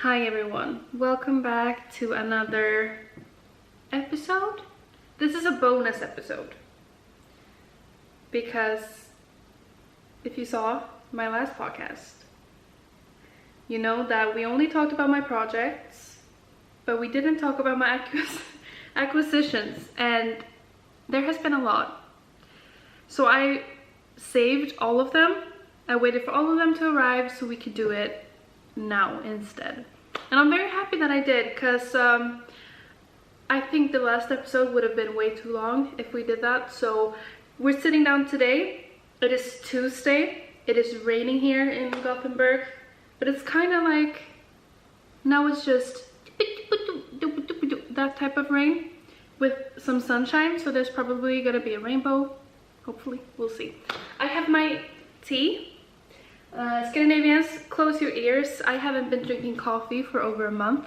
Hi everyone, welcome back to another episode. This is a bonus episode because if you saw my last podcast, you know that we only talked about my projects, but we didn't talk about my acquisitions, and there has been a lot. So I saved all of them. I waited for all of them to arrive so we could do it now instead. And I'm very happy that I did, because I think the last episode would have been way too long if we did that. So we're sitting down today. It is Tuesday. It is raining here in Gothenburg, but it's kind of like, now it's just that type of rain with some sunshine. So there's probably gonna be a rainbow. Hopefully, we'll see. I have my tea. Scandinavians, close your ears. I haven't been drinking coffee for over a month.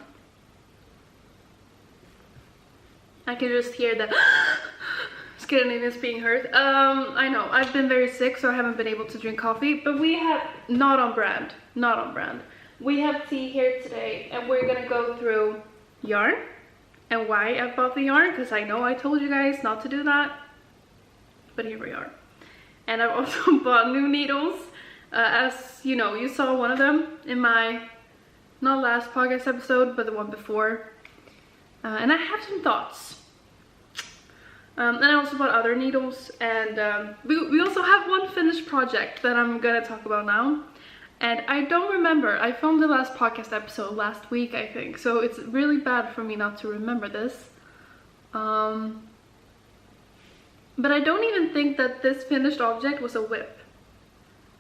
I can just hear the Scandinavians being heard. I know, I've been very sick, so I haven't been able to drink coffee, but we have, not on brand. We have tea here today, and we're gonna go through yarn and why I bought the yarn, because I know I told you guys not to do that, but here we are. And I've also bought new needles. As you know, you saw one of them in my, not last podcast episode, but the one before. And I have some thoughts. And I also bought other needles, and we also have one finished project that I'm gonna talk about now. And I don't remember, I filmed the last podcast episode last week, I think, so it's really bad for me not to remember this. But I don't even think that this finished object was a whip.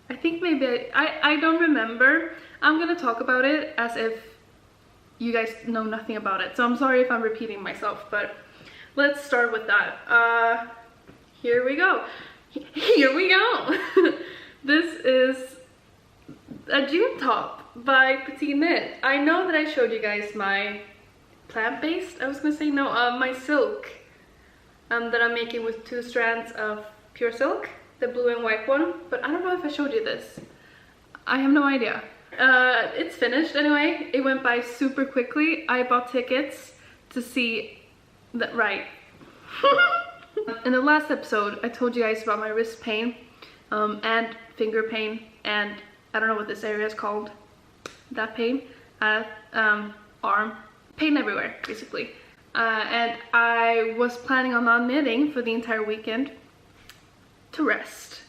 I think maybe I don't remember. I'm gonna talk about it as if you guys know nothing about it, so I'm sorry if I'm repeating myself, but let's start with that. Here we go. This is a June top by PetiteKnit. I know that I showed you guys my plant-based, my silk that I'm making with 2 strands of pure silk, the blue and white one, but I don't know if I showed you this. I have no idea. It's finished anyway. It went by super quickly. I bought tickets to see that, right. In the last episode, I told you guys about my wrist pain and finger pain, and I don't know what this area is called. That pain, arm, pain everywhere, basically. And I was planning on not knitting for the entire weekend to rest,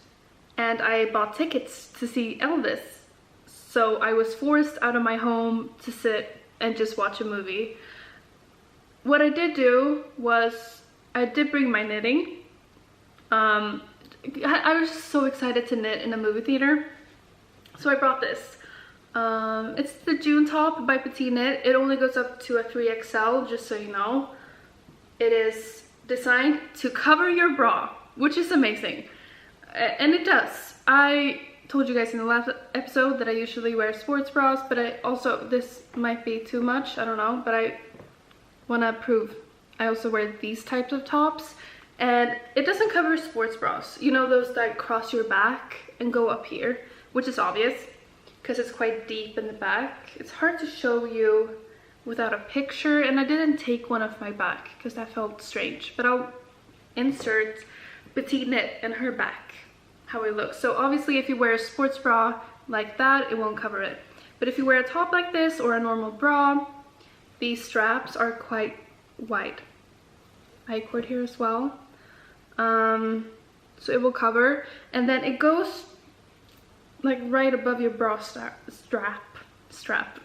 and I bought tickets to see Elvis, so I was forced out of my home to sit and just watch a movie. What I did do was I did bring my knitting. I was just so excited to knit in a movie theater, so I brought this. It's the June top by PetiteKnit. It only goes up to a 3XL, just so you know. It is designed to cover your bra, which is amazing. And it does. I told you guys in the last episode that I usually wear sports bras, but this might be too much, I don't know, but I want to prove I also wear these types of tops, and it doesn't cover sports bras. You know, those that cross your back and go up here, which is obvious because it's quite deep in the back. It's hard to show you without a picture, and I didn't take one off my back because that felt strange, but I'll insert PetiteKnit and her back, how it looks. So obviously if you wear a sports bra like that, it won't cover it, but if you wear a top like this or a normal bra, these straps are quite wide. I cord here as well, so it will cover, and then it goes like right above your bra strap.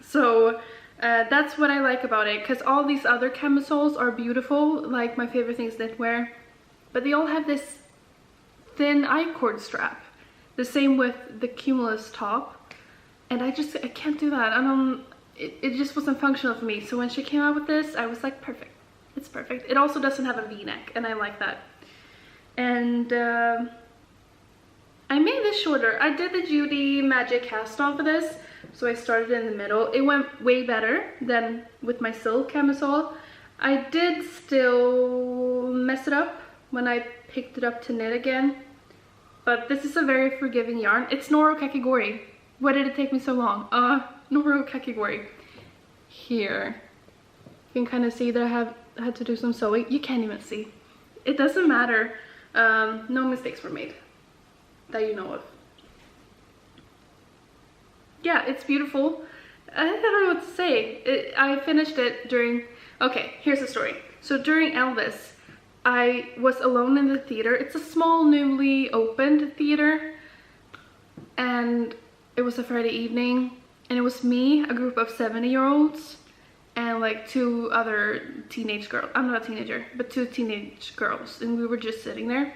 So that's what I like about it, because all these other camisoles are beautiful, like my favorite things knitwear, but they all have this thin I-cord strap. The same with the Cumulus top, and I can't do that. It just wasn't functional for me. So when she came out with this, I was like, perfect. It's perfect. It also doesn't have a V-neck, and I like that. And I made this shorter. I did the Judy Magic cast on for this, so I started in the middle. It went way better than with my silk camisole. I did still mess it up when I picked it up to knit again, but this is a very forgiving yarn. It's Noro Kakigori. Why did it take me so long? Noro Kakigori. here. You can kind of see that I had to do some sewing. You can't even see. It doesn't matter. No mistakes were made that you know of. Yeah, it's beautiful. I don't know what to say. I finished it during... Okay, here's the story. So during Elvis, I was alone in the theater. It's a small, newly opened theater. And it was a Friday evening. And it was me, a group of 70-year-olds, and like 2 other teenage girls. I'm not a teenager, but 2 teenage girls. And we were just sitting there.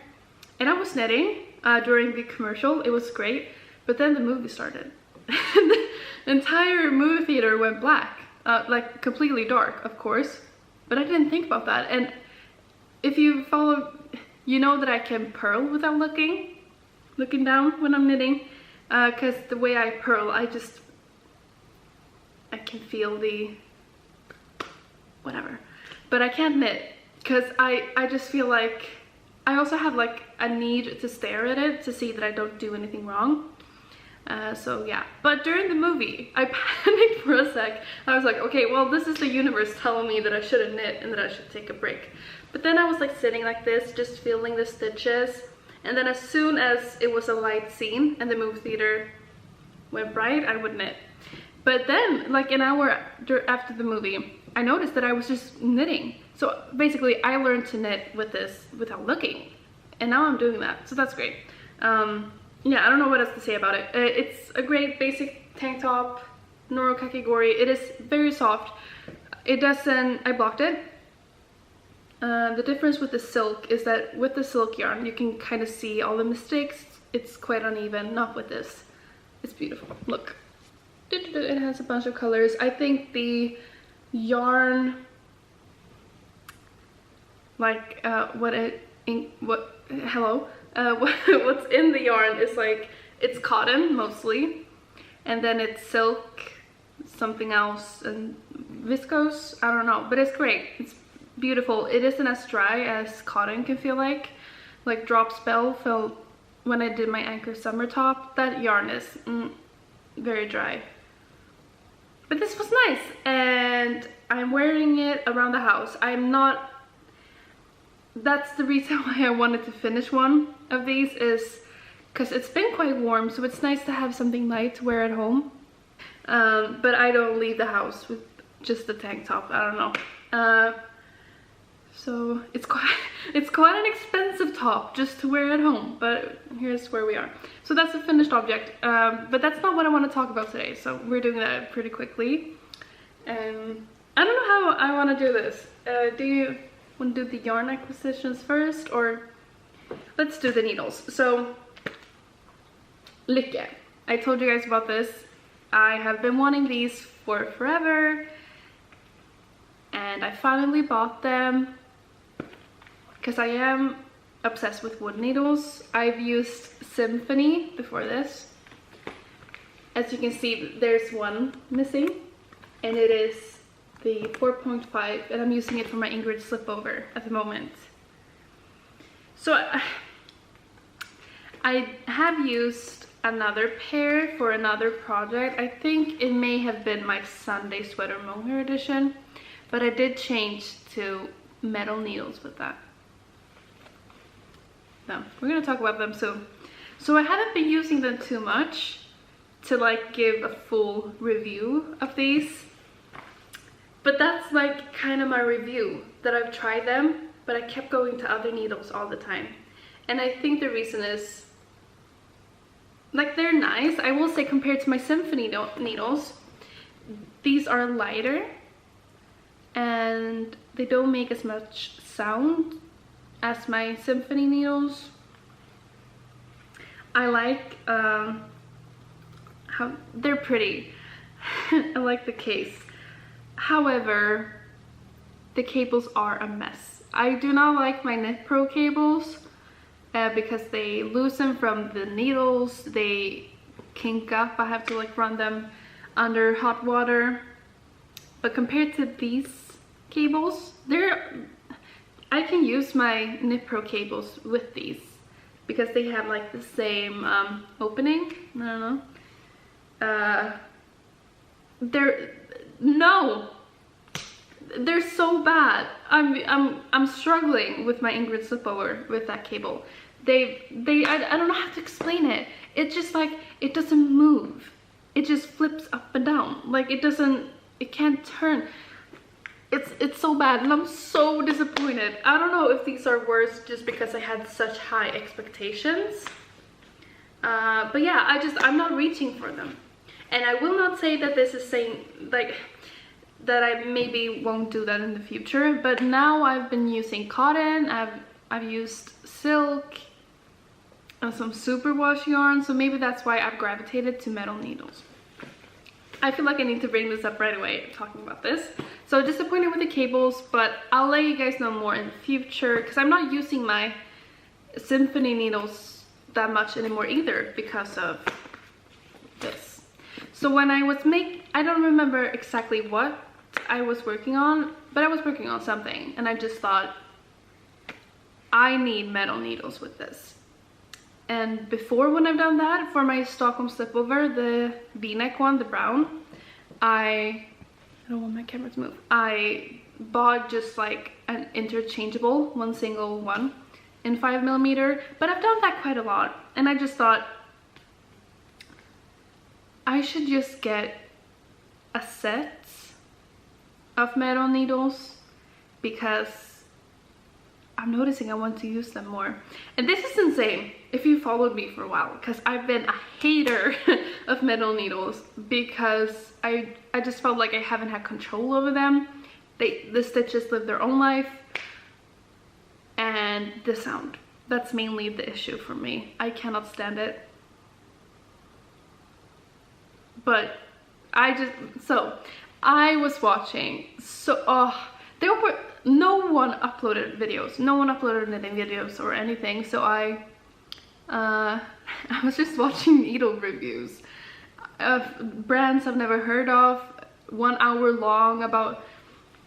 And I was knitting during the commercial. It was great. But then the movie started. The entire movie theater went black. Like completely dark, of course. But I didn't think about that. And if you follow, you know that I can purl without looking down when I'm knitting. Because the way I purl, I can feel the whatever. But I can't knit because I just feel like I also have like a need to stare at it to see that I don't do anything wrong. So yeah, but during the movie I panicked for a sec. I was like, okay, well, this is the universe telling me that I shouldn't knit and that I should take a break. But then I was like sitting like this, just feeling the stitches, and then as soon as it was a light scene and the movie theater went bright, I would knit. But then like an hour after the movie, I noticed that I was just knitting. So basically I learned to knit with this without looking, and now I'm doing that, so that's great. Yeah, I don't know what else to say about it. It's a great basic tank top, Noro Kakigori. It is very soft. It doesn't... I blocked it. The difference with the silk is that with the silk yarn, you can kind of see all the mistakes. It's quite uneven. Not with this. It's beautiful. Look. It has a bunch of colors. I think the yarn... Like, what's in the yarn is like, it's cotton mostly, and then it's silk, something else, and viscose, I don't know, but it's great. It's beautiful. It isn't as dry as cotton can feel like Drop Spell felt when I did my Anchor summer top. That yarn is very dry, but this was nice, and I'm wearing it around the house. That's the reason why I wanted to finish one of these, is because it's been quite warm, so it's nice to have something light to wear at home. But I don't leave the house with just the tank top. I don't know. So it's quite an expensive top just to wear at home, but here's where we are. So that's a finished object, but that's not what I want to talk about today, so we're doing that pretty quickly. I don't know how I want to do this. Do you want to do the yarn acquisitions first, or let's do the needles? So Lykke, I told you guys about this. I have been wanting these for forever, and I finally bought them because I am obsessed with wood needles. I've used Symphony before this. As you can see, there's one missing, and it is the 4.5, and I'm using it for my Ingrid slipover at the moment. So I have used another pair for another project. I think it may have been my Sunday sweater mohair edition, but I did change to metal needles with that. No, we're gonna talk about them soon. So I haven't been using them too much to like give a full review of these. But that's like kind of my review, that I've tried them, but I kept going to other needles all the time. And I think the reason is, like, they're nice. I will say compared to my Symphony needles, these are lighter and they don't make as much sound as my Symphony needles. I like how they're pretty. I like the case. However, the cables are a mess. I do not like my KnitPro cables because they loosen from the needles, they kink up. I have to like run them under hot water. But compared to these cables, I can use my KnitPro cables with these because they have like the same opening. I don't know. No, they're so bad. I'm struggling with my Ingrid slipover with that cable. I don't know how to explain it. It's just like, it doesn't move. It just flips up and down. Like it can't turn. It's so bad, and I'm so disappointed. I don't know if these are worse just because I had such high expectations. But yeah, I'm not reaching for them. And I will not say that this is saying like that I maybe won't do that in the future, but now I've been using cotton, I've used silk and some superwash yarn, so maybe that's why I've gravitated to metal needles. I feel like I need to bring this up right away talking about this. So disappointed with the cables, but I'll let you guys know more in the future, because I'm not using my symphony needles that much anymore either because of this. So when I was I don't remember exactly what I was working on, but I was working on something, and I just thought I need metal needles with this. And before, when I've done that for my Stockholm slipover, the V-neck one, the brown, I don't want my camera to move. I bought just like an interchangeable, one single one in 5mm, but I've done that quite a lot, and I just thought I should just get a set of metal needles, because I'm noticing I want to use them more. And this is insane if you followed me for a while, because I've been a hater of metal needles, because I just felt like I haven't had control over them. The stitches live their own life, and the sound, that's mainly the issue for me. I cannot stand it. But I was watching, no one uploaded videos, no one uploaded knitting videos or anything, so I was just watching needle reviews of brands I've never heard of, 1 hour long,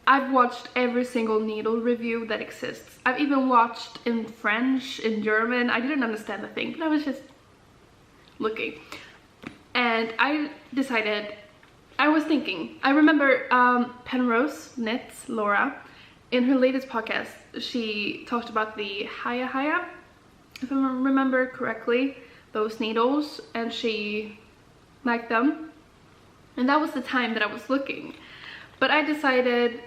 I've watched every single needle review that exists. I've even watched in French, in German. I didn't understand the thing, but I was just looking. And I decided, I was thinking, I remember Penrose Knits, Laura, in her latest podcast, she talked about the Haya, if I remember correctly, those needles, and she liked them. And that was the time that I was looking. But I decided,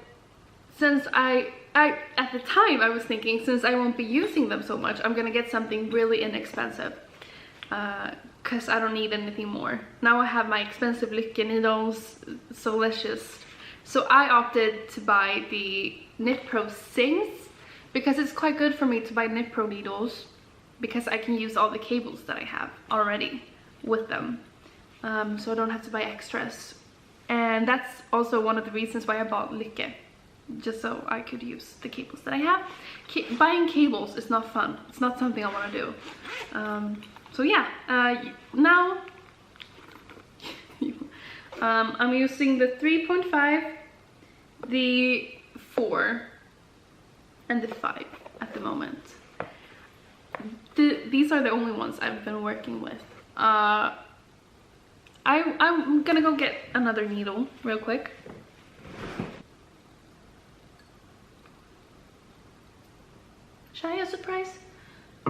since at the time I was thinking, since I won't be using them so much, I'm gonna get something really inexpensive. Because I don't need anything more. Now I have my expensive Lykke needles, so let's just... So I opted to buy the KnitPro Zings, because it's quite good for me to buy KnitPro needles, because I can use all the cables that I have already with them. So I don't have to buy extras. And that's also one of the reasons why I bought Lykke, just so I could use the cables that I have. Buying cables is not fun. It's not something I want to do. So yeah, now I'm using the 3.5, the 4, and the 5 at the moment. These are the only ones I've been working with. I'm gonna go get another needle real quick. Should I have a surprise?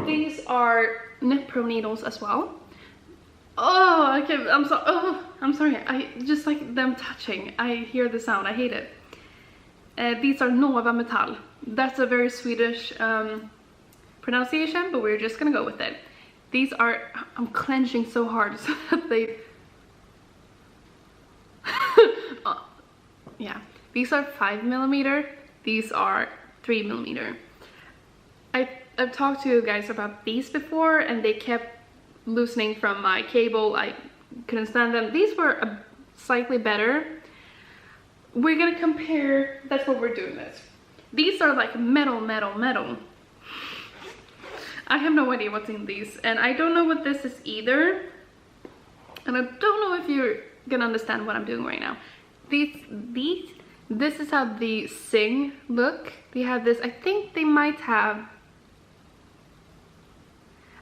These are KnitPro needles as well. Oh, okay, I'm sorry. I just like them touching. I hear the sound. I hate it. These are Nova Metall. That's a very Swedish pronunciation, but we're just gonna go with it. These are, I'm clenching so hard so that they... yeah, these are 5mm. These are 3mm. I've talked to you guys about these before, and they kept loosening from my cable. I couldn't stand them. These were slightly better. We're gonna compare. That's what we're doing this. These are like metal. I have no idea what's in these, and I don't know what this is either, and I don't know if you're gonna understand what I'm doing right now. This is how the Zing look. They have this. I think they might have,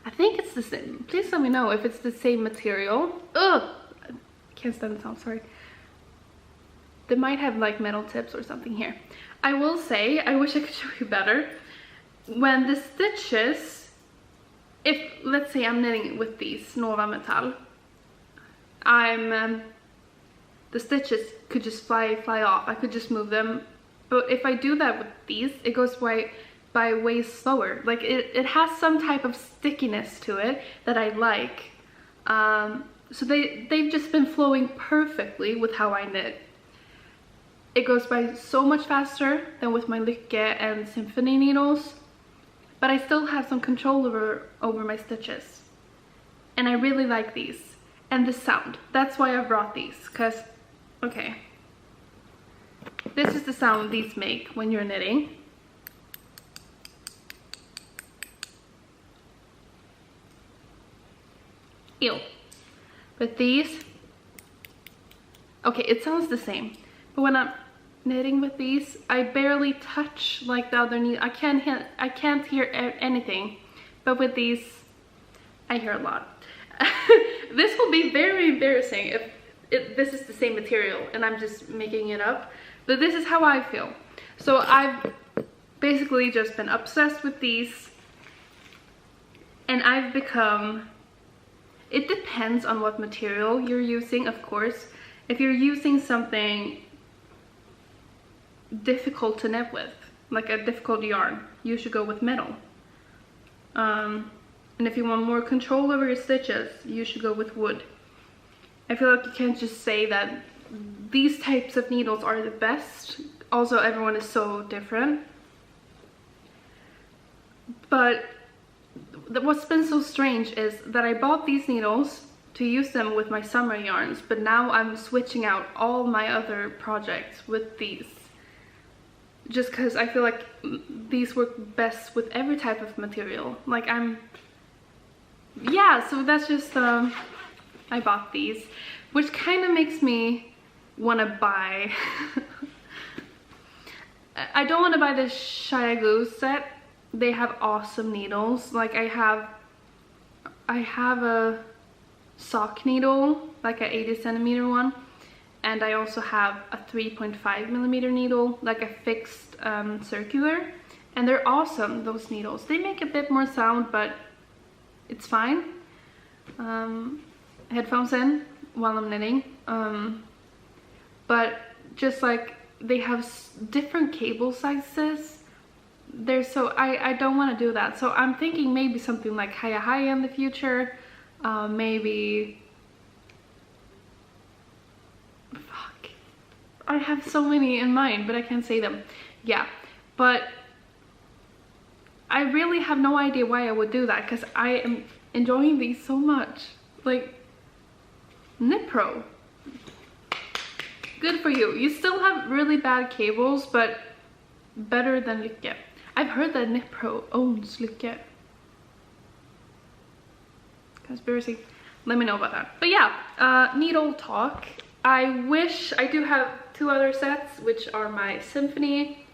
I think it's the same. Please let me know if it's the same material. Ugh, I can't stand the sound, sorry. they might have like metal tips or something here. I will say, I wish I could show you better. When the stitches, if let's say I'm knitting with these Nova Metal, the stitches could just fly off. I could just move them. But if I do that with these, it goes by way slower. Like it has some type of stickiness to it that I like. So they've just been flowing perfectly with how I knit. It goes by so much faster than with my Lykke and Symphony needles, but I still have some control over my stitches. And I really like these. And the sound, that's why I brought these, because, okay, this is the sound these make when you're knitting. Ew. But these, okay, it sounds the same, but when I'm knitting with these, I barely touch like the other needle. I can't hear anything, but with these, I hear a lot. This will be very embarrassing if this is the same material and I'm just making it up, but this is how I feel. So I've basically just been obsessed with these, and I've become, it depends on what material you're using, of course. If you're using something difficult to knit with, like a difficult yarn, you should go with metal. And if you want more control over your stitches, you should go with wood. I feel like you can't just say that these types of needles are the best. Also, everyone is so different. But what's been so strange is that I bought these needles to use them with my summer yarns, but now I'm switching out all my other projects with these. Just because I feel like these work best with every type of material. Like yeah, so that's just, I bought these, which kind of makes me want to buy. I don't want to buy the Shiagu set. They have awesome needles. Like I have a sock needle, like a 80 centimeter one, and I also have a 3.5 millimeter needle, like a fixed circular, and they're awesome, those needles. They make a bit more sound, but it's fine. Headphones in while I'm knitting. But just like they have different cable sizes. They're so, I don't want to do that. So I'm thinking maybe something like high in the future. Maybe, fuck, I have so many in mind, but I can't say them. Yeah, but I really have no idea why I would do that, because I am enjoying these so much. Like, KnitPro, good for you. You still have really bad cables, but better than Lykke. I've heard that KnitPro owns Lykke. Conspiracy. Let me know about that. But yeah, needle talk. I wish I do have 2 other sets, which are my Symphony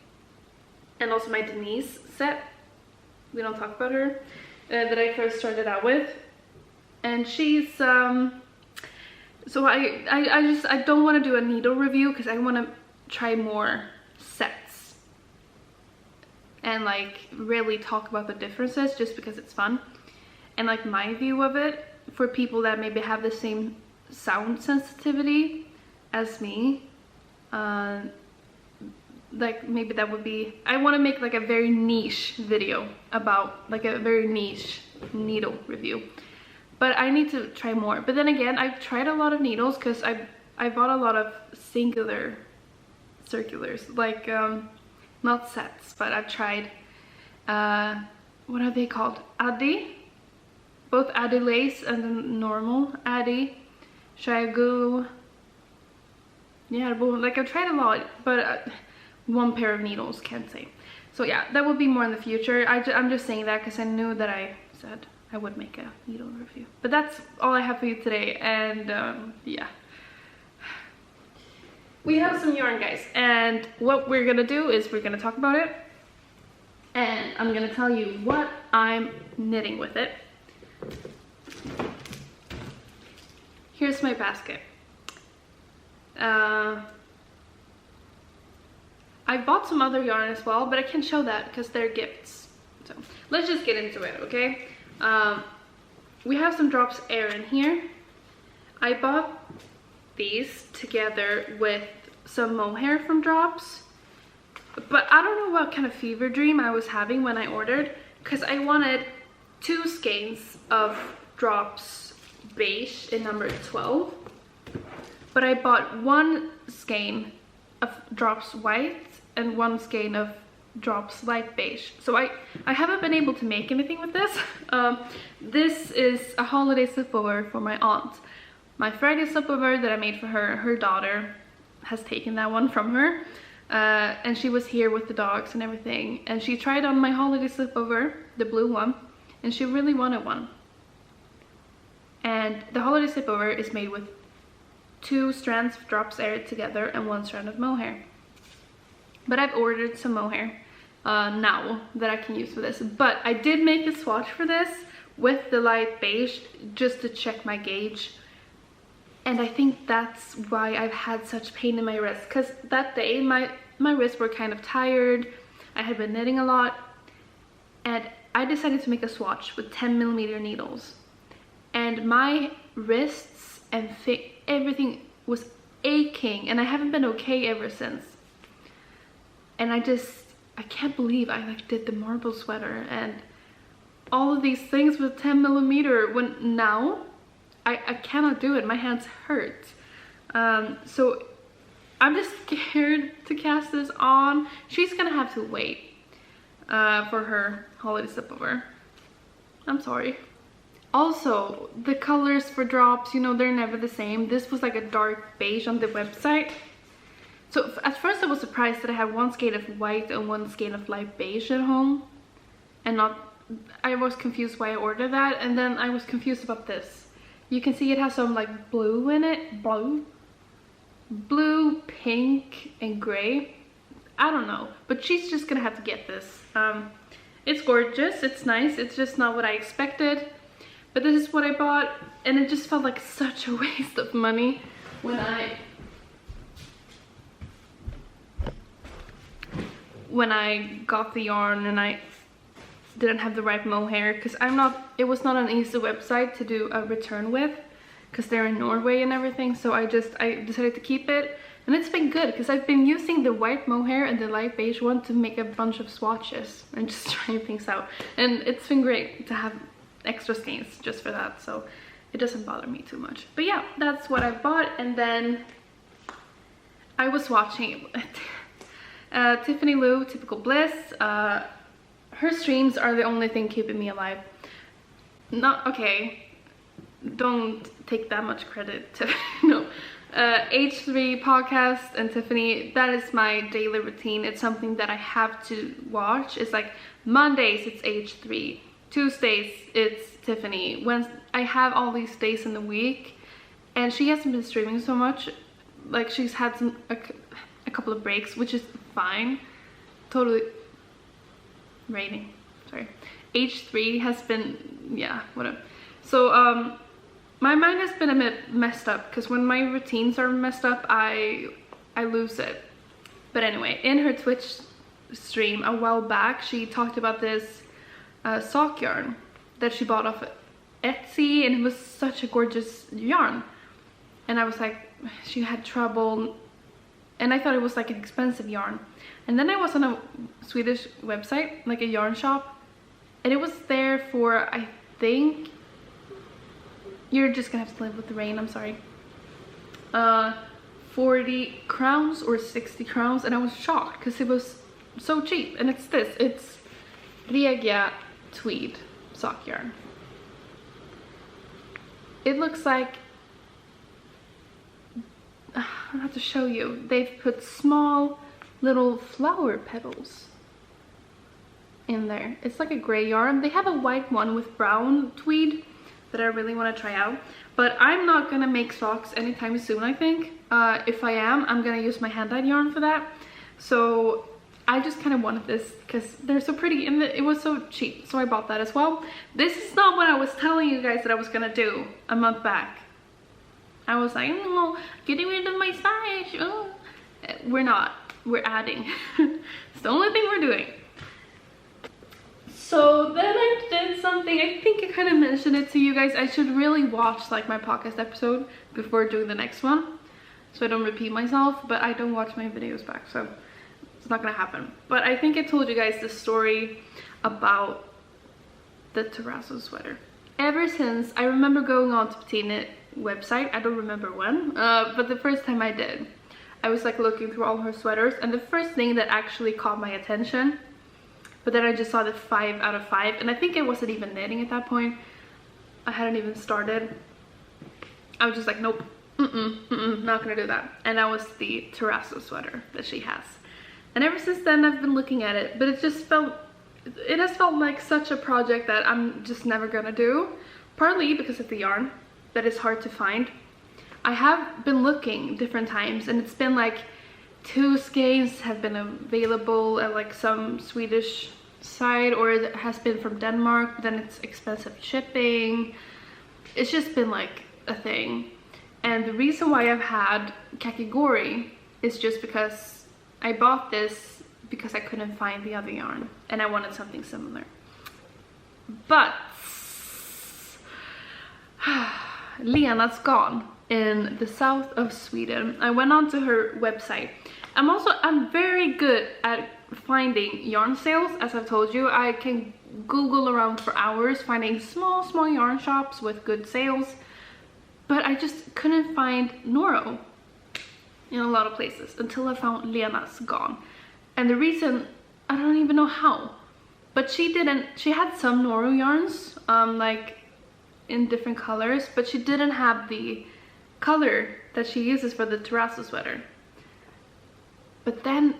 and also my Denise set. We don't talk about her, that I first started out with. And she's so I don't want to do a needle review because I want to try more sets and like really talk about the differences, just because it's fun and like my view of it for people that maybe have the same sound sensitivity as me. Like maybe that would be, I want to make like a very niche video about like a very niche needle review, but I need to try more. But then again, I've tried a lot of needles because I bought a lot of singular circulars, like not sets, but I've tried what are they called, Addi, both Addi lace and the normal Addi, Shiagu, yeah, like I've tried a lot, but one pair of needles, can't say. So yeah, that will be more in the future. I'm just saying that because I knew that I said I would make a needle review. But that's all I have for you today, and yeah. We have some yarn, guys, and what we're gonna do is we're gonna talk about it, and I'm gonna tell you what I'm knitting with it. Here's my basket. I bought some other yarn as well, but I can't show that because they're gifts. So let's just get into it, okay? We have some drops air in here. I bought these together with some mohair from Drops, but I don't know what kind of fever dream I was having when I ordered, because I wanted 2 skeins of Drops Beige in number 12, but I bought 1 skein of Drops White and 1 skein of Drops Light Beige. So I haven't been able to make anything with this. This is a holiday slipover for my aunt. My Friday slipover that I made for her, her daughter has taken that one from her. And she was here with the dogs and everything. And she tried on my holiday slipover, the blue one, and she really wanted one. And the holiday slipover is made with 2 strands of Drops Air together and 1 strand of mohair. But I've ordered some mohair now that I can use for this. But I did make a swatch for this with the light beige just to check my gauge. And I think that's why I've had such pain in my wrist, because that day my wrists were kind of tired. I had been knitting a lot, and I decided to make a swatch with 10mm needles. And my wrists and everything was aching, and I haven't been okay ever since. And I can't believe I like did the marble sweater and all of these things with 10mm when now I cannot do it. My hands hurt. So I'm just scared to cast this on. She's gonna have to wait for her holiday slipover. I'm sorry. Also, the colors for Drops, you know, they're never the same. This was like a dark beige on the website. So at first I was surprised that I had 1 skein of white and 1 skein of light beige at home. And I was confused why I ordered that. And then I was confused about this. You can see it has some like blue in it. Blue, pink, and gray. I don't know. But she's just gonna have to get this. It's gorgeous. It's nice. It's just not what I expected. But this is what I bought. And it just felt like such a waste of money when I got the yarn and I didn't have the right mohair, because it was not an easy website to do a return with, because they're in Norway and everything. So I decided to keep it, and it's been good because I've been using the white mohair and the light beige one to make a bunch of swatches and just trying things out, and it's been great to have extra skeins just for that, so it doesn't bother me too much. But yeah, that's what I bought. And then I was watching Tiffany Lou, Typical Bliss. Her streams are the only thing keeping me alive. Okay, don't take that much credit to no. H3 podcast and Tiffany, that is my daily routine. It's something that I have to watch. It's like Mondays it's H3, Tuesdays it's Tiffany. When I have all these days in the week, and she hasn't been streaming so much. Like, she's had a couple of breaks, which is fine. Totally raining, sorry. H3 has been, yeah, whatever. So my mind has been a bit messed up, because when my routines are messed up, I lose it. But anyway, in her Twitch stream a while back, she talked about this sock yarn that she bought off Etsy, and it was such a gorgeous yarn. And I was like, she had trouble, and I thought it was like an expensive yarn. And then I was on a Swedish website, like a yarn shop, and it was there for, I think, you're just gonna have to live with the rain, I'm sorry, 40 crowns or 60 crowns, and I was shocked because it was so cheap. And it's Regia tweed sock yarn. It looks like, I have to show you, they've put small little flower petals in there. It's like a gray yarn. They have a white one with brown tweed that I really want to try out, but I'm not gonna make socks anytime soon, I think. If I am, I'm gonna use my hand-dyed yarn for that. So I just kind of wanted this because they're so pretty, and it was so cheap, so I bought that as well. This is not what I was telling you guys that I was gonna do a month back. I was like, no, getting rid of my stash. Oh. We're not. we're adding. It's the only thing we're doing. So then I did something, I think I kind of mentioned it to you guys. I should really watch like my podcast episode before doing the next one, so I don't repeat myself, but I don't watch my videos back, so it's not gonna happen. But I think I told you guys the story about the Terrazzo sweater. Ever since, I remember going on to PetiteKnit website, I don't remember when, but the first time I did, I was like looking through all her sweaters, and the first thing that actually caught my attention, but then I just saw the 5 out of 5, and I think I wasn't even knitting at that point. I hadn't even started. I was just like, nope, not gonna do that. And that was the Terrazzo sweater that she has. And ever since then, I've been looking at it, but it has felt like such a project that I'm just never gonna do. Partly because of the yarn, that is hard to find. I have been looking different times, and it's been like 2 skeins have been available at like some Swedish site, or it has been from Denmark, but then it's expensive shipping. It's just been like a thing. And the reason why I've had Kakigori is just because I bought this because I couldn't find the other yarn and I wanted something similar. But AlexandrasGarn in the south of Sweden, I went onto her website. I'm very good at finding yarn sales, as I've told you. I can Google around for hours finding small yarn shops with good sales, but I just couldn't find Noro in a lot of places until I found AlexandrasGarn. And the reason, I don't even know how, but she had some Noro yarns like in different colors, but she didn't have the color that she uses for the Terrazzo sweater. But then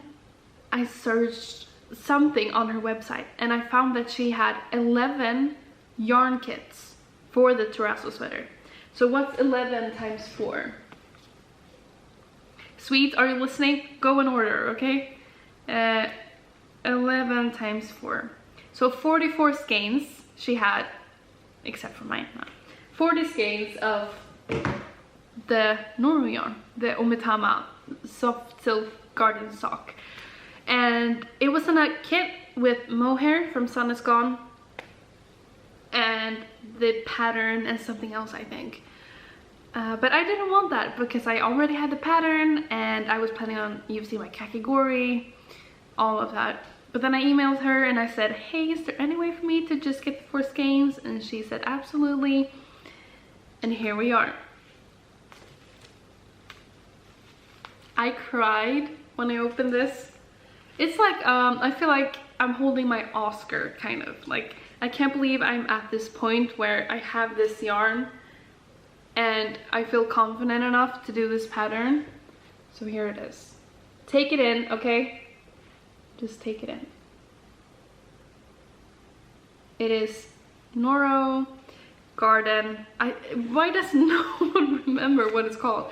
I searched something on her website and I found that she had 11 yarn kits for the Terrazzo sweater. So what's 11 times 4? Swedes, are you listening? Go in order, okay? 11 times 4. So 44 skeins she had, except for mine. No. 40 skeins of the Noro yarn, the Omitama soft silk garden sock, and it was in a kit with mohair from Sun Is Gone and the pattern and something else, I think, but I didn't want that because I already had the pattern and I was planning on using my Kakigori, all of that. But then I emailed her and I said, hey, is there any way for me to just get the 4 skeins? And she said absolutely, and here we are. I cried when I opened this. It's like, I feel like I'm holding my Oscar, kind of. Like, I can't believe I'm at this point where I have this yarn and I feel confident enough to do this pattern. So here it is. Take it in, okay? Just take it in. It is Noro Garden. Why does no one remember what it's called?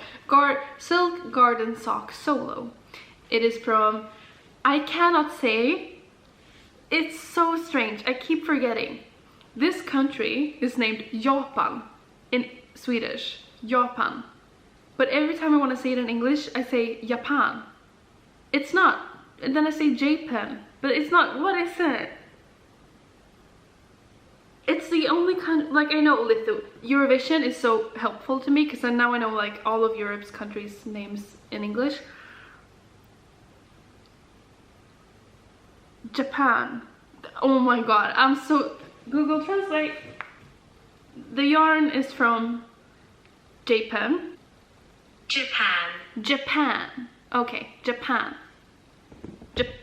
Silk Garden Sock Solo. It is from, I cannot say, it's so strange, I keep forgetting. This country is named Japan in Swedish, Japan. But every time I want to say it in English, I say Japan. It's not. And then I say Japan, but it's not. What is it? It's the only country, like, I know Eurovision is so helpful to me because now I know like all of Europe's countries' names in English. Japan. Oh my god, I'm so... Google Translate. The yarn is from Japan. Japan. Okay, Japan.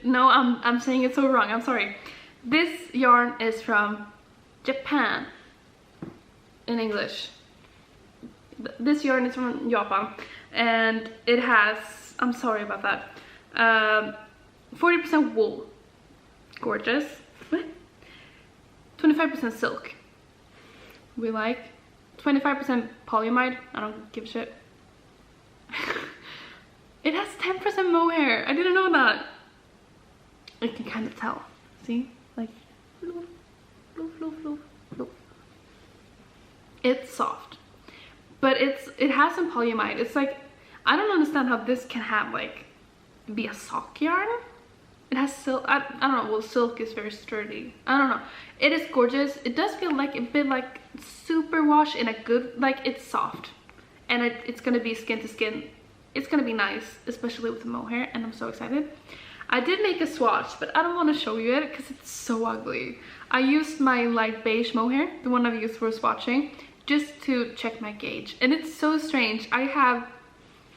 No, I'm saying it so wrong. I'm sorry. This yarn is from Japan in English. This yarn is from Japan, and it has, I'm sorry about that, 40% wool. Gorgeous. What? 25% silk. We like 25% polyamide. I don't give a shit. It has 10% mohair. I didn't know that. I can kind of tell. See? Like, floof, floof, floof, floof, floof. It's soft, but it has some polyamide. It's like, I don't understand how this can have like be a sock yarn. It has silk. I don't know. Well, silk is very sturdy. I don't know. It is gorgeous. It does feel like a bit like super wash in a good, like it's soft, and it's gonna be skin to skin. It's gonna be nice, especially with the mohair, and I'm so excited. I did make a swatch, but I don't want to show you it because it's so ugly. I used my light beige mohair, the one I've used for swatching, just to check my gauge, and it's so strange.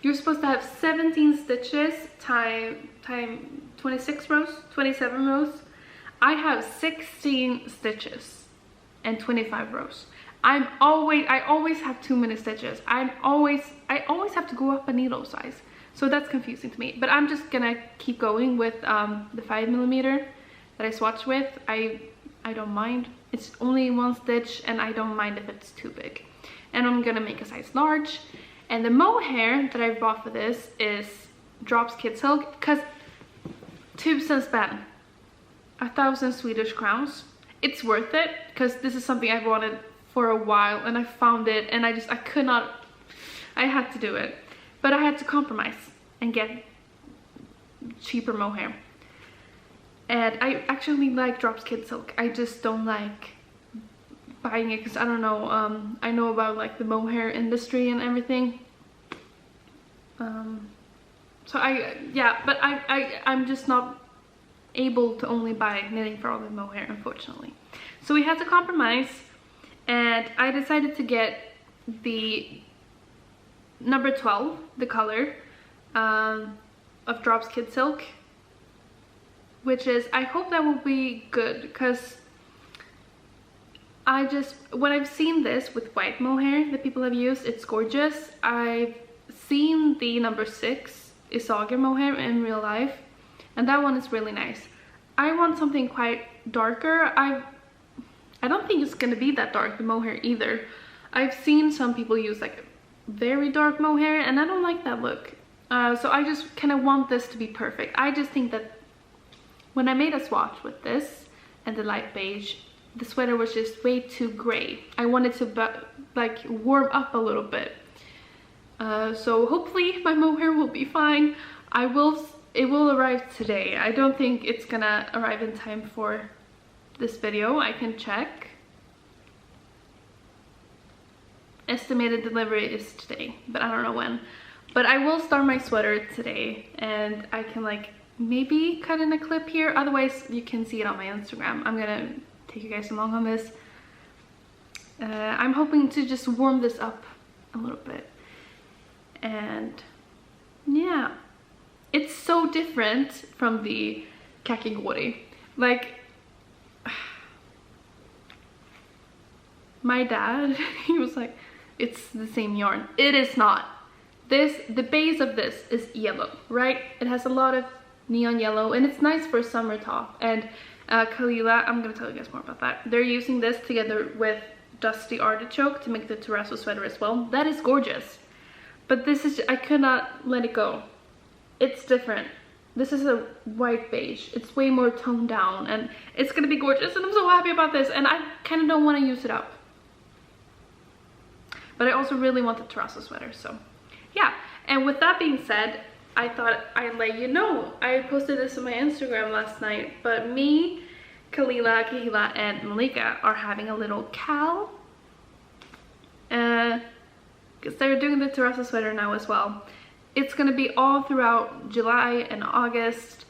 You're supposed to have 17 stitches time 26 rows, 27 rows. I have 16 stitches and 25 rows. I always have too many stitches. I always have to go up a needle size. So that's confusing to me. But I'm just gonna keep going with the 5mm that I swatch with. I don't mind. It's only one stitch and I don't mind if it's too big. And I'm gonna make a size large. And the mohair that I bought for this is Drops Kid Silk, because 1000 spänn, 1,000 Swedish crowns. It's worth it because this is something I've wanted for a while, and I found it, and I could not, I had to do it. But I had to compromise and get cheaper mohair. And I actually like Drops Kid Silk. I just don't like buying it because I don't know, I know about like the mohair industry and everything. So I'm just not able to only buy knitting for all the mohair, unfortunately. So we had to compromise, and I decided to get the number 12, the color of Drops Kid Silk, which is, I hope that will be good, because when I've seen this with white mohair that people have used, it's gorgeous. I've seen the number 6 Isager mohair in real life, and that one is really nice. I want something quite darker. I don't think it's gonna be that dark, the mohair, either. I've seen some people use like very dark mohair, and I don't like that look. So I just kind of want this to be perfect. I just think that when I made a swatch with this and the light beige, the sweater was just way too gray. I wanted to like warm up a little bit. So hopefully my mohair will be fine. It will arrive today. I don't think it's gonna arrive in time for this video. I can check. Estimated delivery is today, but I don't know when. But I will start my sweater today, and I can like maybe cut in a clip here. Otherwise you can see it on my Instagram. I'm gonna take you guys along on this. I'm hoping to just warm this up a little bit. And yeah, it's so different from the Kakigori. Like, my dad, he was like, it's the same yarn. It is not. The base of this is yellow, right? It has a lot of neon yellow, and it's nice for a summer top. And Kalila, I'm gonna tell you guys more about that. They're using this together with Dusty Artichoke to make the Terrazzo sweater as well. That is gorgeous. But this is, I could not let it go. It's different. This is a white beige. It's way more toned down, and it's gonna be gorgeous, and I'm so happy about this, and I kind of don't want to use it up. But I also really want the Terrazzo sweater, so yeah. And with that being said, I thought I'd let you know. I posted this on my Instagram last night, but me, Kalila, Kahila, and Lykke are having a little KAL. Because they're doing the Terrazzo sweater now as well. It's gonna be all throughout July and August,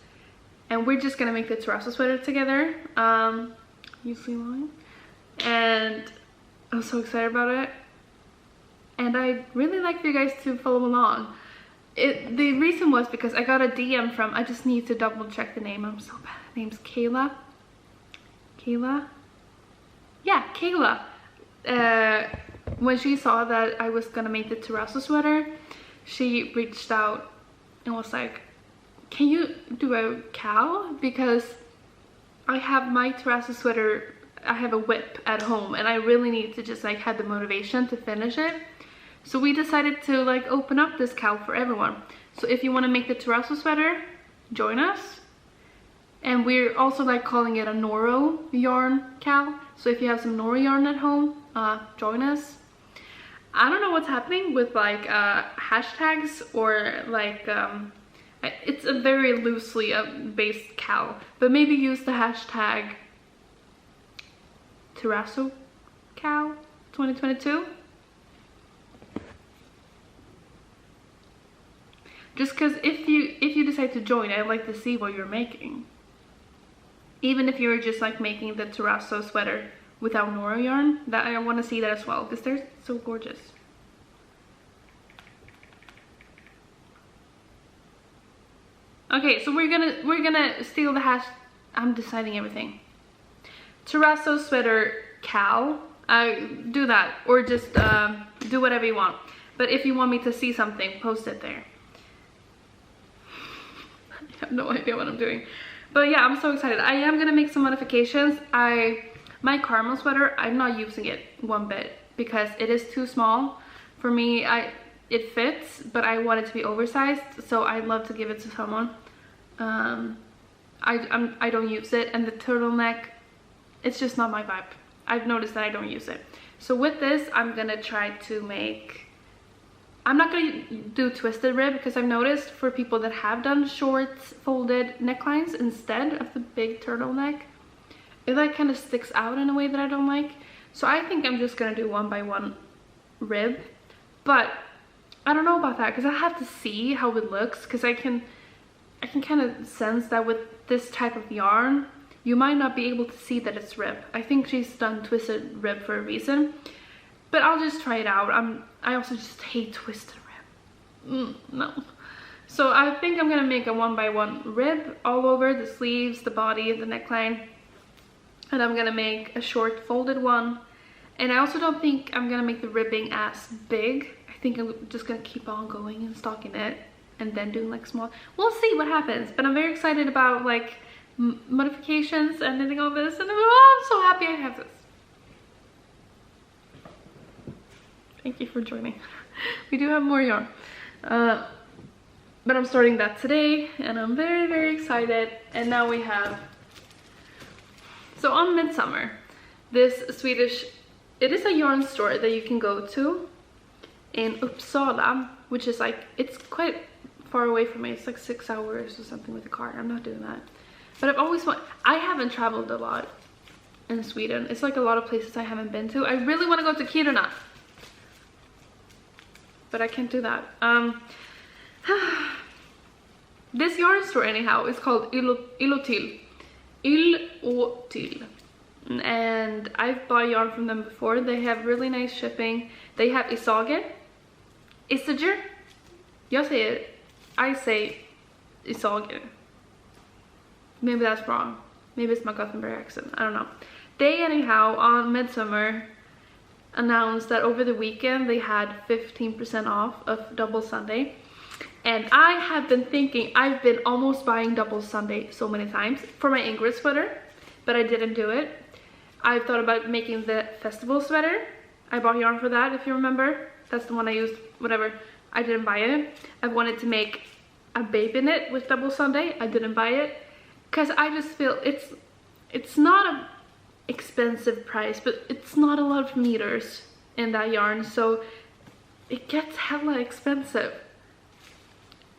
and we're just gonna make the Terrazzo sweater together. You see mine? And I'm so excited about it. And I'd really like for you guys to follow along. The reason was because I got a DM from, I just need to double check the name, I'm so bad. The name's Kayla. Kayla? Yeah, Kayla. When she saw that I was gonna make the Terrazzo sweater, she reached out and was like, can you do a KAL? Because I have my Terrazzo sweater, I have a whip at home, and I really need to just like have the motivation to finish it. So we decided to like open up this KAL for everyone. So if you want to make the Terrazzo sweater, join us. And we're also like calling it a Noro yarn KAL. So if you have some Noro yarn at home, join us. I don't know what's happening with like hashtags or like, I It's a very loosely based KAL, but maybe use the hashtag Terrazzo KAL 2022. Just because if you decide to join, I'd like to see what you're making. Even if you're just like making the Terrazzo sweater without Noro yarn, that I want to see that as well, because they're so gorgeous. Okay, so we're gonna steal the hash. I'm deciding everything. Terrazzo sweater KAL. Do that, or just do whatever you want. But if you want me to see something, post it there. I have no idea what I'm doing. But yeah, I'm so excited. I am gonna make some modifications. My caramel sweater, I'm not using it one bit because it is too small for me. It fits, but I want it to be oversized, so I'd love to give it to someone. I don't use it, and the turtleneck, it's just not my vibe. I've noticed that I don't use it. So with this, I'm gonna try to make, I'm not gonna do twisted rib because I've noticed for people that have done short folded necklines instead of the big turtleneck, it like kind of sticks out in a way that I don't like. So I think I'm just gonna do 1 by 1 rib, but I don't know about that because I have to see how it looks, because I can kind of sense that with this type of yarn, you might not be able to see that it's rib. I think she's done twisted rib for a reason, but I'll just try it out. I also just hate twisted rib. No. So I think I'm gonna make a 1 by 1 rib all over the sleeves, the body, the neckline, and I'm gonna make a short folded one. And I also don't think I'm gonna make the ribbing as big. I think I'm just gonna keep on going and stocking it and then doing like small. We'll see what happens, but I'm very excited about like modifications and anything all this, and I'm so happy I have this. Thank you for joining. We do have more yarn, but I'm starting that today, and I'm very, very excited. And now we have, so on Midsummer, this Swedish, it is a yarn store that you can go to in Uppsala, which is like, it's quite far away from me. It's like 6 hours or something with a car. I'm not doing that. But I've always I haven't traveled a lot in Sweden. It's like a lot of places I haven't been to. I really want to go to Kiruna, but I can't do that. This yarn store anyhow is called Illotil. And I've bought yarn from them before. They have really nice shipping. They have Isager. I say Isager. Maybe that's wrong. Maybe it's my Gothenburg accent. I don't know. They anyhow on Midsummer announced that over the weekend they had 15% off of Double Sunday. And I have been thinking, I've been almost buying Double Sunday so many times for my Ingrid sweater, but I didn't do it. I've thought about making the festival sweater. I bought yarn for that, if you remember. That's the one I used, whatever. I didn't buy it. I wanted to make a baby knit with Double Sunday. I didn't buy it because I just feel it's not an expensive price, but it's not a lot of meters in that yarn, so it gets hella expensive.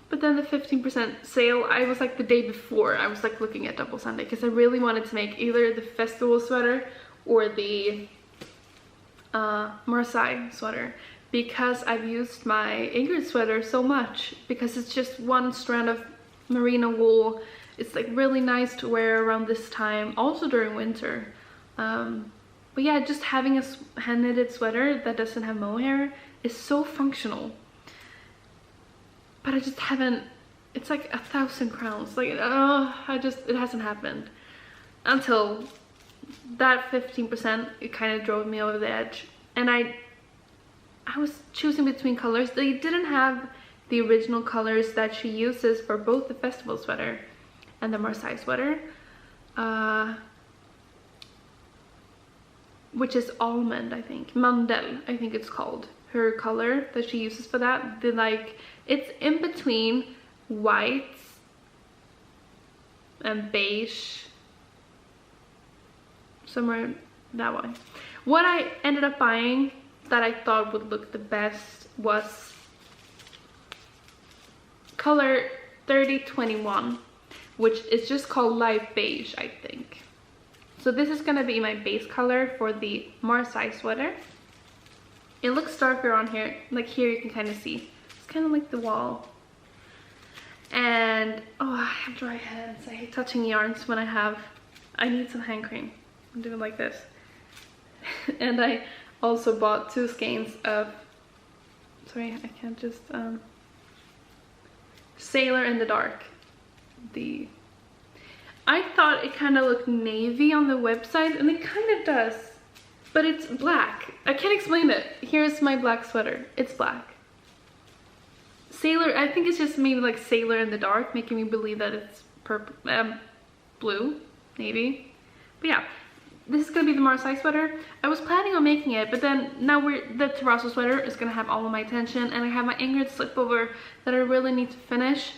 But then the 15% sale, I was like the day before, I was like looking at Double Sunday because I really wanted to make either the festival sweater or the Marseille sweater, because I've used my Ingrid sweater so much because it's just one strand of merino wool. It's like really nice to wear around this time, also during winter. But yeah, just having a hand knitted sweater that doesn't have mohair is so functional. But I just haven't, it's like 1,000 crowns. Like, it hasn't happened. Until that 15%, it kind of drove me over the edge. And I was choosing between colors. They didn't have the original colors that she uses for both the festival sweater and the Marseille sweater. Which is almond, I think. Mandel, I think it's called. Her color that she uses for that. It's in between white and beige. Somewhere that way. What I ended up buying that I thought would look the best was color 3021, which is just called Light Beige, I think. So this is gonna be my base color for the Marseille sweater. It looks darker on here, like here you can kind of see. It's kind of like the wall. And oh, I have dry hands. I hate touching yarns when I need some hand cream. I'm doing it like this. And I also bought 2 skeins of, sorry, I can't just, Sailor in the Dark. I thought it kind of looked navy on the website, and it kind of does, but it's black. I can't explain it. Here's my black sweater. It's black. Sailor, I think it's just maybe like Sailor in the Dark, making me believe that it's purple, blue, navy. But yeah, this is gonna be the Marseille sweater. I was planning on making it, but then now the Terrazzo sweater is gonna have all of my attention, and I have my Ingrid slipover that I really need to finish.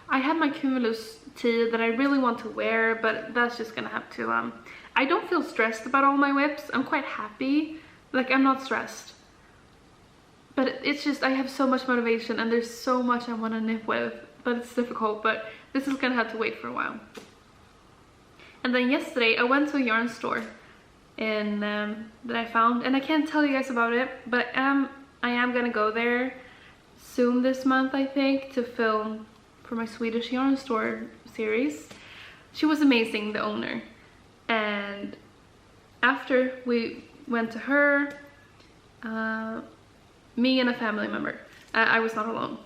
I have my Cumulus tee that I really want to wear, but that's just gonna have to, I don't feel stressed about all my whips. I'm quite happy. Like, I'm not stressed. But it's just, I have so much motivation and there's so much I want to knit with, but it's difficult, but this is gonna have to wait for a while. And then yesterday I went to a yarn store that I found, and I can't tell you guys about it, but I am gonna go there soon this month, I think, to film for my Swedish yarn store series. She was amazing, the owner. And after we went to her, me and a family member, I was not alone,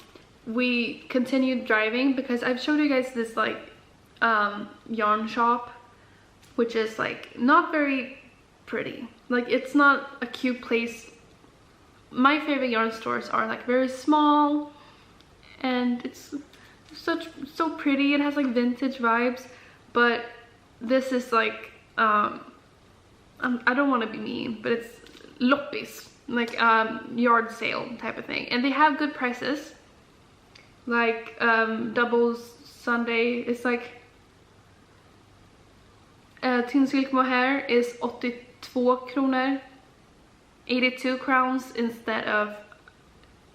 we continued driving because I've showed you guys this like yarn shop, which is like not very pretty. Like, it's not a cute place. My favorite yarn stores are like very small, and it's so pretty. It has like vintage vibes, but this is like I don't want to be mean, but it's loppis, like yard sale type of thing, and they have good prices. Like doubles Sunday is like thin silk mohair is 82 kronor, 82 crowns instead of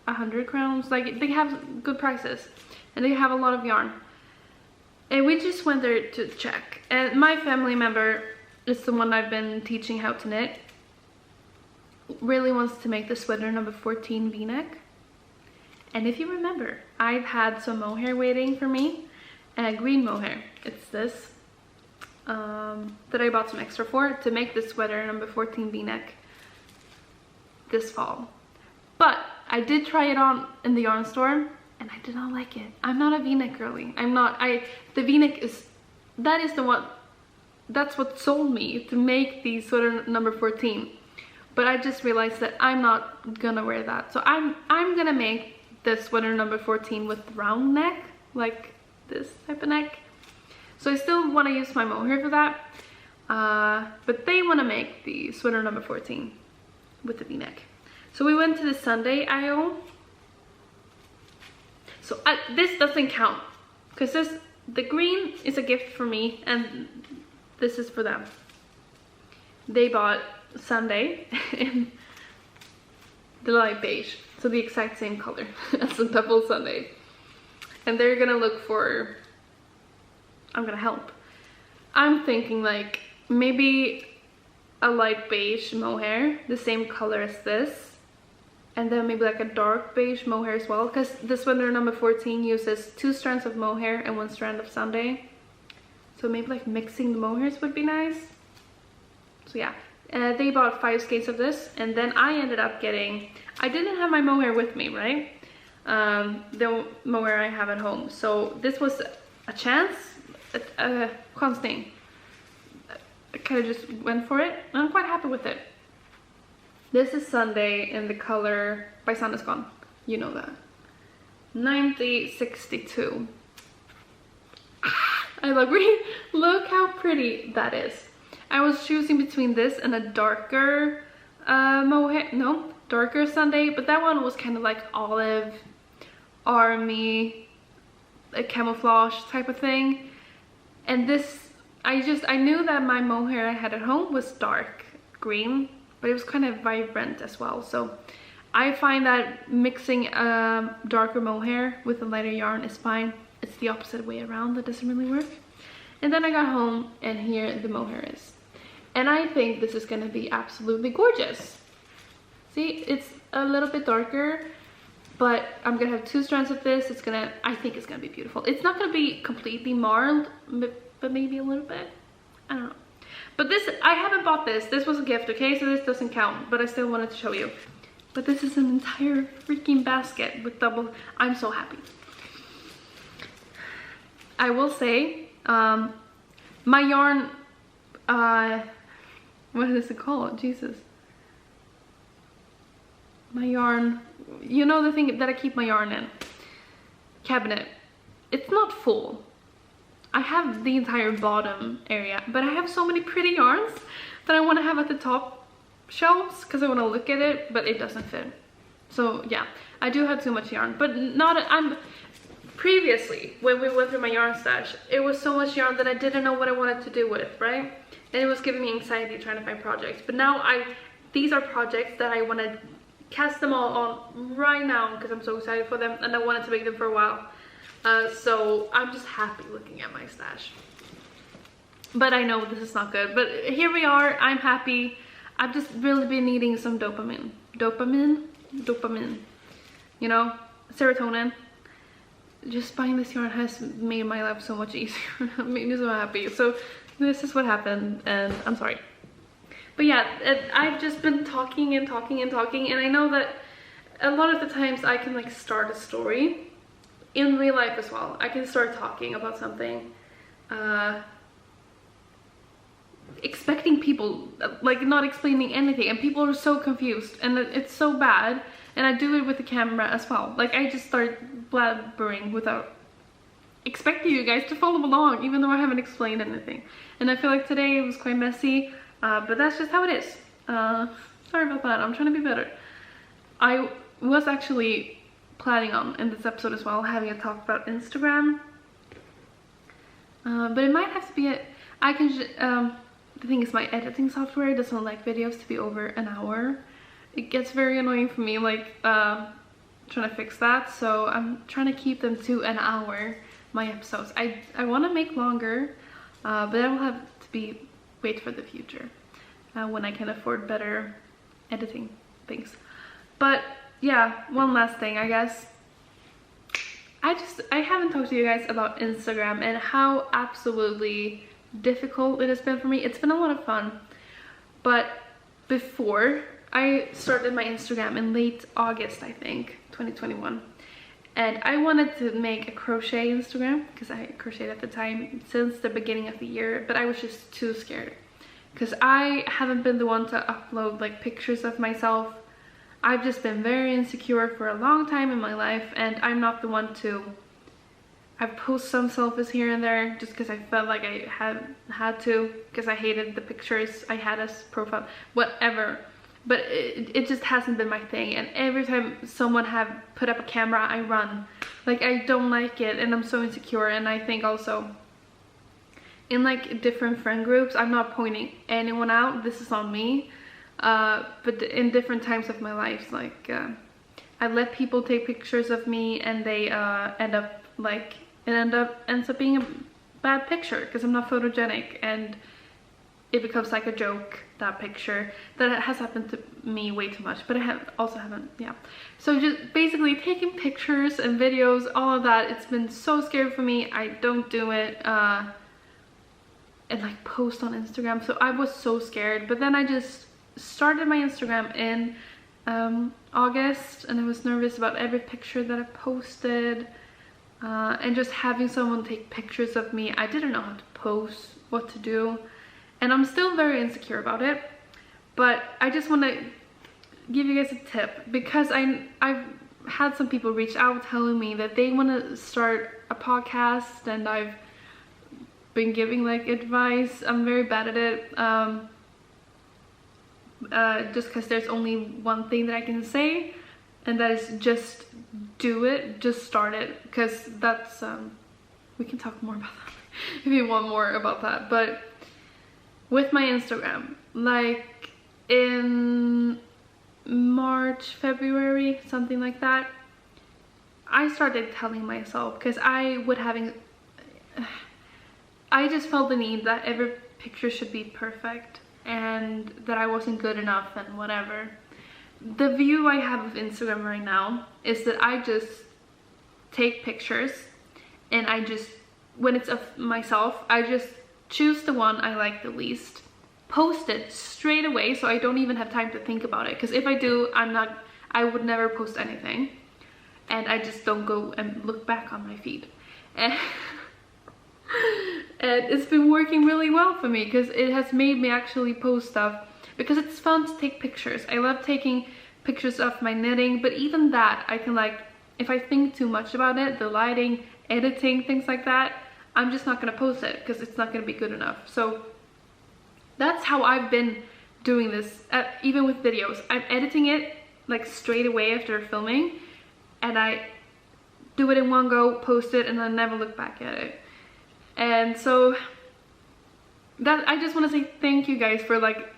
100 crowns. Like, they have good prices and they have a lot of yarn, and we just went there to check. And my family member is the one I've been teaching how to knit, really wants to make the sweater number 14 v-neck. And if you remember, I've had some mohair waiting for me, green mohair. It's this that I bought some extra for to make the sweater number 14 v-neck this fall. But I did try it on in the yarn store and I did not like it. I'm not a v-neck girly. The v-neck is, that's what sold me to make the sweater number 14. But I just realized that I'm not gonna wear that. So I'm gonna make the sweater number 14 with round neck, like this type of neck. So I still want to use my mohair for that. But they want to make the sweater number 14 with the v-neck. So we went to the Sunday aisle. So this doesn't count, because the green is a gift for me and this is for them. They bought Sunday in the light beige, so the exact same color as the double Sunday. And they're gonna look for, I'm gonna help. I'm thinking like maybe a light beige mohair, the same color as this, and then maybe like a dark beige mohair as well, because the sweater number 14 uses 2 strands of mohair and 1 strand of Sunday. So maybe like mixing the mohairs would be nice. So yeah, they bought 5 skeins of this, and then I ended up getting, I didn't have my mohair with me, right? The mohair I have at home. So this was a chance, a chansning. I kind of just went for it, and I'm quite happy with it. This is Sunday in the color by AlexandrasGarn. You know that. 9062. I love green. Look how pretty that is. I was choosing between this and a darker mohair. No, darker Sunday, but that one was kind of like olive, army, a camouflage type of thing. And this, I knew that my mohair I had at home was dark green, but it was kind of vibrant as well. So I find that mixing darker mohair with a lighter yarn is fine. It's the opposite way around that doesn't really work. And then I got home and here the mohair is. And I think this is gonna be absolutely gorgeous. See, it's a little bit darker, but I'm gonna have 2 strands of this. I think it's gonna be beautiful. It's not gonna be completely marred, but maybe a little bit. I don't know. But this, I haven't bought this. This was a gift, okay? So this doesn't count, but I still wanted to show you. But this is an entire freaking basket with double. I'm so happy. I will say, my yarn, what is it called? Jesus. My yarn, you know the thing that I keep my yarn in? Cabinet. It's not full. I have the entire bottom area, but I have so many pretty yarns that I want to have at the top shelves because I want to look at it, but it doesn't fit. So yeah, I do have too much yarn, but previously when we went through my yarn stash, it was so much yarn that I didn't know what I wanted to do with, right? And it was giving me anxiety trying to find projects. But now these are projects that I want to cast them all on right now because I'm so excited for them and I wanted to make them for a while. So I'm just happy looking at my stash. But I know this is not good, but here we are. I'm happy. I've just really been needing some dopamine, you know, serotonin. Just buying this yarn has made my life so much easier. It made me so happy. So this is what happened and I'm sorry. But yeah, I've just been talking and talking and talking, and I know that a lot of the times I can like start a story in real life as well. I can start talking about something, expecting people, like not explaining anything, and people are so confused and it's so bad. And I do it with the camera as well. Like I just start blabbering without expecting you guys to follow along, even though I haven't explained anything. And I feel like today it was quite messy, but that's just how it is. Sorry about that, I'm trying to be better. I was actually planning on, in this episode as well, having a talk about Instagram. But it might have to be the thing is my editing software doesn't like videos to be over an hour. It gets very annoying for me, like trying to fix that. So I'm trying to keep them to an hour, my episodes. I want to make longer, but that will have to wait for the future when I can afford better editing things. But yeah, one last thing, I guess. I haven't talked to you guys about Instagram and how absolutely difficult it has been for me. It's been a lot of fun, but before I started my Instagram in late August, I think, 2021. And I wanted to make a crochet Instagram because I crocheted at the time since the beginning of the year, but I was just too scared because I haven't been the one to upload like pictures of myself. I've just been very insecure for a long time in my life, and I'm not the one to... I've posted some selfies here and there just because I felt like I had to, because I hated the pictures I had as profile, whatever. But it just hasn't been my thing, and every time someone have put up a camera, I run. Like, I don't like it, and I'm so insecure. And I think also in like different friend groups, I'm not pointing anyone out, this is on me, but in different times of my life, like I let people take pictures of me, and they ends up being a bad picture because I'm not photogenic, and it becomes like a joke, that picture. That has happened to me way too much, but I haven't, yeah. So just basically taking pictures and videos, all of that, it's been so scary for me. I don't do it and like post on Instagram, so I was so scared. But then I just started my Instagram in August, and I was nervous about every picture that I posted, and just having someone take pictures of me. I didn't know how to post, what to do. And I'm still very insecure about it, but I just want to give you guys a tip, because I've had some people reach out telling me that they want to start a podcast, and I've been giving like advice. I'm very bad at it, just because there's only one thing that I can say, and that is just do it, just start it, because that's we can talk more about that if you want more about that. But with my Instagram, like in March, February, something like that, I started telling myself, because I just felt the need that every picture should be perfect and that I wasn't good enough and whatever. The view I have of Instagram right now is that I just take pictures and I just, when it's of myself, I just choose the one I like the least, post it straight away so I don't even have time to think about it, because if I do, I would never post anything, and I just don't go and look back on my feed. And it's been working really well for me, because it has made me actually post stuff, because it's fun to take pictures. I love taking pictures of my knitting, but even that, I can, like, if I think too much about it, the lighting, editing, things like that, I'm just not gonna post it because it's not gonna be good enough. So that's how I've been doing this, even with videos. I'm editing it like straight away after filming, and I do it in one go, post it, and then never look back at it. And so that, I just want to say thank you guys for, like,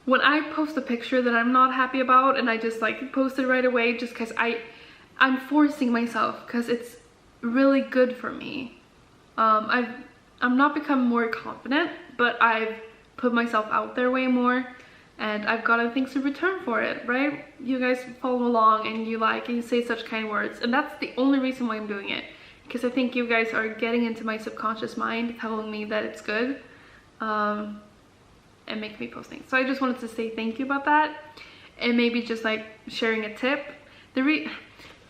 when I post a picture that I'm not happy about and I just like post it right away, just because I'm forcing myself, because it's really good for me. I'm not become more confident, but I've put myself out there way more, and I've gotten things in return for it, right? You guys follow along and you like and you say such kind words, and that's the only reason why I'm doing it, because I think you guys are getting into my subconscious mind, telling me that it's good, and making me post things. So I just wanted to say thank you about that, and maybe just like sharing a tip.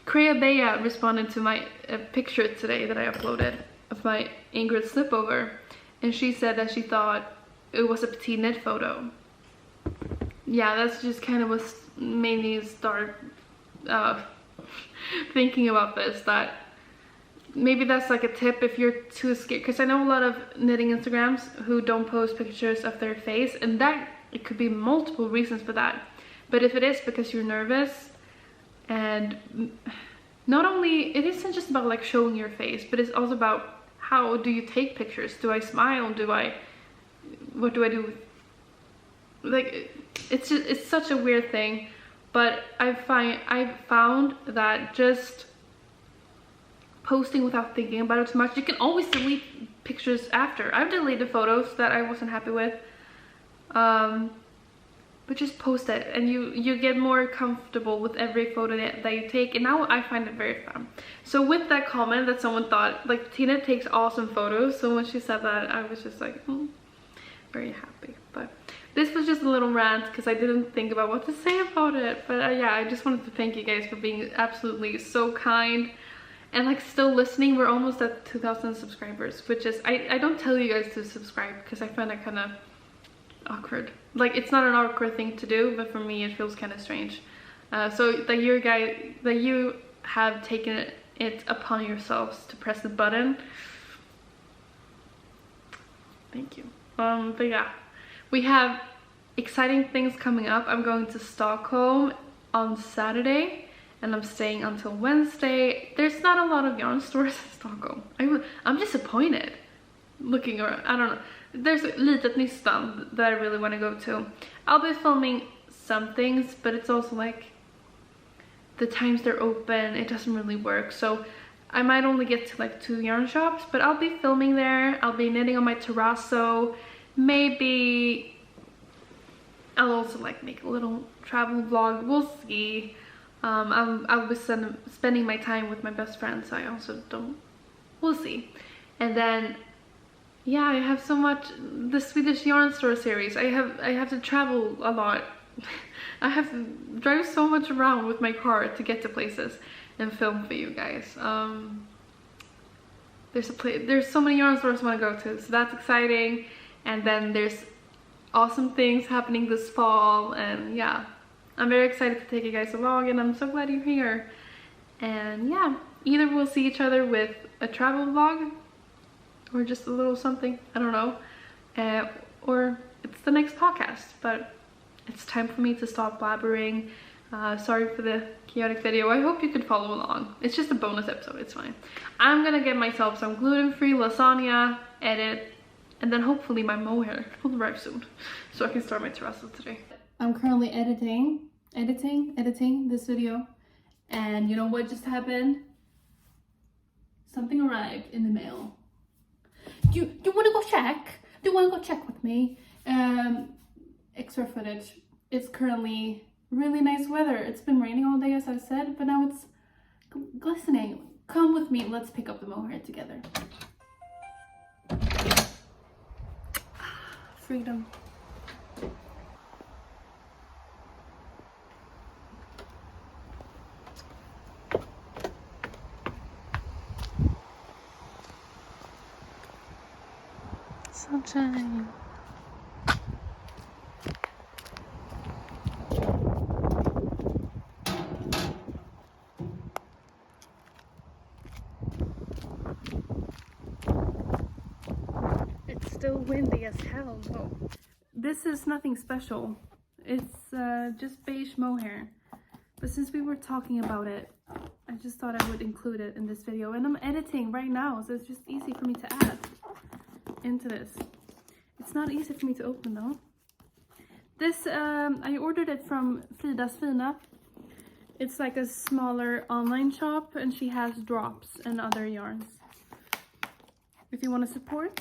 Crea Bea responded to my picture today that I uploaded of my Ingrid slipover, and she said that she thought it was a PetiteKnit photo. Yeah, that's just kind of what made me start thinking about this, that maybe that's like a tip if you're too scared, because I know a lot of knitting Instagrams who don't post pictures of their face, and that it could be multiple reasons for that. But if it is because you're nervous, and not only, it isn't just about like showing your face, but it's also about how do you take pictures? Do I smile? What do I do? Like, it's such a weird thing, but I've found that just posting without thinking about it too much, you can always delete pictures after. I've deleted photos that I wasn't happy with, but just post it, and you get more comfortable with every photo that you take, and now I find it very fun. So with that comment that someone thought, like, Tina takes awesome photos, so when she said that, I was just like, very happy. But this was just a little rant because I didn't think about what to say about it. But yeah, I just wanted to thank you guys for being absolutely so kind and like still listening. We're almost at 2,000 subscribers, which is, I don't tell you guys to subscribe because I find it kind of awkward. Like, it's not an awkward thing to do, but for me it feels kind of strange. So that you have taken it upon yourselves to press the button, thank you. But yeah, we have exciting things coming up. I'm going to Stockholm on Saturday and I'm staying until Wednesday. There's not a lot of yarn stores in Stockholm. I'm disappointed looking around. I don't know. There's Litet Nystan that I really want to go to. I'll be filming some things, but it's also like the times they're open, it doesn't really work. So I might only get to like 2 yarn shops, but I'll be filming there. I'll be knitting on my Terrazzo. Maybe I'll also like make a little travel vlog. We'll see. I'll be spending my time with my best friend, so I also don't. We'll see. And then yeah, I have so much, the Swedish yarn store series. I have to travel a lot. I have to drive so much around with my car to get to places and film for you guys. There's so many yarn stores I want to go to, so that's exciting. And then there's awesome things happening this fall, and yeah, I'm very excited to take you guys along, and I'm so glad you're here. And yeah, either we'll see each other with a travel vlog or just a little something, I don't know, or it's the next podcast. But it's time for me to stop blabbering. Sorry for the chaotic video. I hope you could follow along. It's just a bonus episode, it's fine. I'm gonna get myself some gluten-free lasagna, edit, and then hopefully my mohair will arrive soon, so I can start my terrazzo today. I'm currently editing, editing this video, and you know what just happened? Something arrived in the mail. Do you want to go check? Do you want to go check with me? Extra footage. It's currently really nice weather. It's been raining all day, as I said, but now it's glistening. Come with me. Let's pick up the mohair together. Freedom. Sunshine. It's still windy as hell though. This is nothing special. It's just beige mohair. But since we were talking about it, I just thought I would include it in this video. And I'm editing right now, so it's just easy for me to add into this. It's not easy for me to open though. This, I ordered it from Frida's Fina. It's like a smaller online shop, and she has drops and other yarns. If you want to support.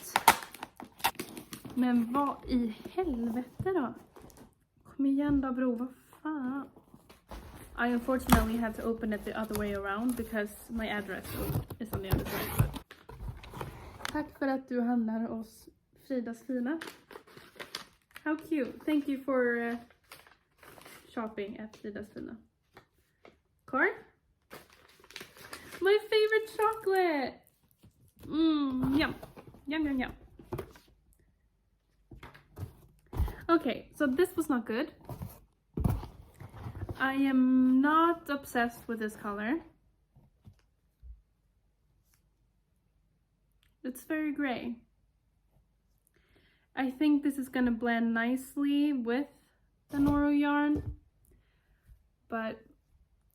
Men vad i helvete då? Kom igen då bro, vad fan? I unfortunately had to open it the other way around because my address is on the other side. But... Tack för att du handlar hos Frida's Fina. How cute. Thank you for shopping at Frida's Fina. Card? My favorite chocolate! Yum. Yum, yum, yum. Okay, so this was not good. I am not obsessed with this color. It's very gray. I think this is gonna blend nicely with the Noro yarn, but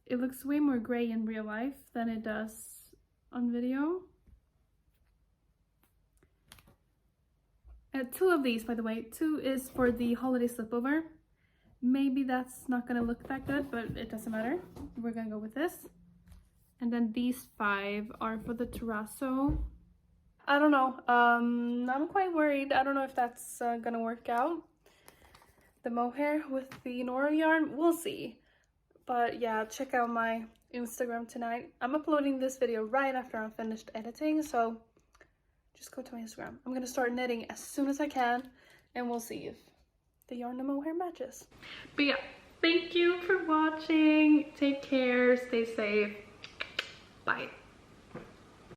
it looks way more gray in real life than it does on video. Two of these, by the way. 2 is for the holiday slipover. Maybe that's not gonna look that good, but it doesn't matter. We're gonna go with this. And then these 5 are for the Terrazzo. I don't know. I'm quite worried. I don't know if that's gonna work out. The mohair with the Noro yarn, we'll see. But yeah, check out my Instagram tonight. I'm uploading this video right after I'm finished editing, so just go to my Instagram. I'm gonna start knitting as soon as I can, and we'll see if the yarn and mohair matches. But yeah, thank you for watching. Take care, stay safe. Bye.